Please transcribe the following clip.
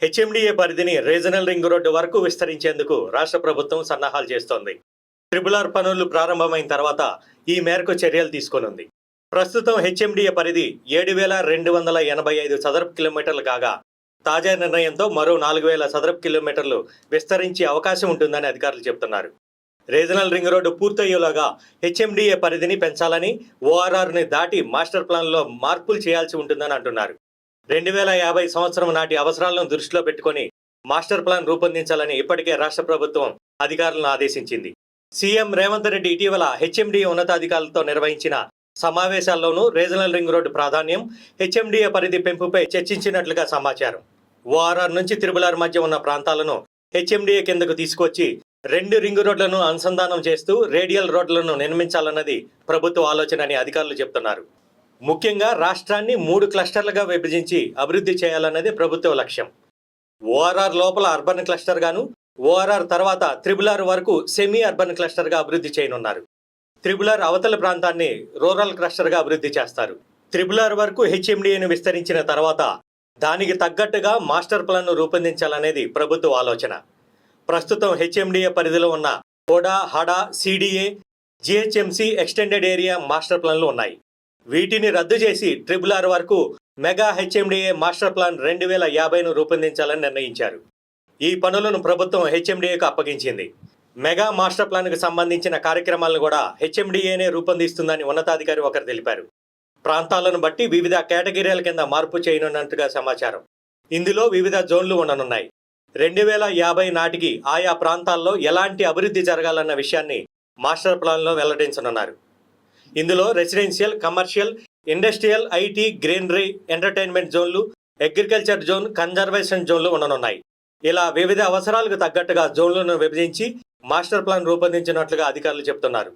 HMDA పరిధిని regional ring road వరకు విస్తరించేందుకు రాష్ట్ర ప్రభుత్వం సన్నాహాలు చేస్తోంది. ట్రిపుల్ ఆర్ పనులు ప్రారంభమైన తర్వాత ఈ మేరకు చర్యలు తీసుకోనుంది. ప్రస్తుతం హెచ్ఎండిఏ పరిధి 7,285 చదరపు కిలోమీటర్లు కాగా తాజా నిర్ణయంతో మరో 4,000 చదరపు కిలోమీటర్లు విస్తరించే అవకాశం ఉంటుందని అధికారులు చెబుతున్నారు. రీజనల్ రింగ్ రోడ్డు పూర్తయ్యేలాగా హెచ్ఎండిఏ పరిధిని పెంచాలని, ఓఆర్ఆర్ని దాటి మాస్టర్ ప్లాన్లో మార్పులు చేయాల్సి ఉంటుందని అంటున్నారు. 2050 సంవత్సరం నాటి అవసరాలను దృష్టిలో పెట్టుకుని మాస్టర్ ప్లాన్ రూపొందించాలని ఇప్పటికే రాష్ట్ర ప్రభుత్వం అధికారులను ఆదేశించింది. సీఎం రేవంత్ రెడ్డి ఇటీవల హెచ్ఎండిఏ ఉన్నతాధికారులతో నిర్వహించిన సమావేశాల్లోనూ రీజనల్ రింగ్ రోడ్డు ప్రాధాన్యం, హెచ్ఎండిఏ పరిధి పెంపుపై చర్చించినట్లుగా సమాచారం. ఓఆర్ఆర్ నుంచి ట్రిపుల్ ఆర్ మధ్య ఉన్న ప్రాంతాలను హెచ్ఎండిఏ కిందకు తీసుకొచ్చి 2 రింగ్ రోడ్లను అనుసంధానం చేస్తూ రేడియల్ రోడ్లను నిర్మించాలన్నది ప్రభుత్వ ఆలోచన అని అధికారులు చెబుతున్నారు. ముఖ్యంగా రాష్ట్రాన్ని 3 క్లస్టర్లుగా విభజించి అభివృద్ధి చేయాలన్నది ప్రభుత్వ లక్ష్యం. ఓఆర్ఆర్ లోపల అర్బన్ క్లస్టర్ గాను, ఓఆర్ఆర్ తర్వాత ట్రిపుల్ ఆర్ వరకు సెమీ అర్బన్ క్లస్టర్గా అభివృద్ధి చేయనున్నారు. ట్రిపుల్ ఆర్ అవతల ప్రాంతాన్ని రూరల్ క్లస్టర్గా అభివృద్ధి చేస్తారు. ట్రిపుల్ ఆర్ వరకు హెచ్ఎండిఏను విస్తరించిన తర్వాత దానికి తగ్గట్టుగా మాస్టర్ ప్లాన్ను రూపొందించాలనేది ప్రభుత్వ ఆలోచన. ప్రస్తుతం హెచ్ఎండిఏ పరిధిలో ఉన్న KUDA, HADA, CDA, GHMC extended area master ప్లాన్లు ఉన్నాయి. వీటిని రద్దు చేసి ట్రిపుల్ ఆర్ వరకు మెగా హెచ్ఎండిఏ మాస్టర్ ప్లాన్ 2050ను రూపొందించాలని నిర్ణయించారు. ఈ పనులను ప్రభుత్వం హెచ్ఎండిఏకు అప్పగించింది. మెగా మాస్టర్ ప్లాన్కు సంబంధించిన కార్యక్రమాలను కూడా హెచ్ఎండిఏనే రూపొందిస్తుందని ఉన్నతాధికారి ఒకరు తెలిపారు. ప్రాంతాలను బట్టి వివిధ కేటగిరీల కింద మార్పు చేయనున్నట్టుగా సమాచారం. ఇందులో వివిధ జోన్లు ఉండనున్నాయి. 2050 నాటికి ఆయా ప్రాంతాల్లో ఎలాంటి అభివృద్ధి జరగాలన్న విషయాన్ని మాస్టర్ ప్లాన్లో వెల్లడించనున్నారు. ఇందులో residential, commercial, industrial, IT, greenery, entertainment జోన్లు, అగ్రికల్చర్ జోన్, కన్జర్వేషన్ జోన్లు ఉండనున్నాయి. ఇలా వివిధ అవసరాలకు తగ్గట్టుగా జోన్లను విభజించి మాస్టర్ ప్లాన్ రూపొందించినట్లుగా అధికారులు చెబుతున్నారు.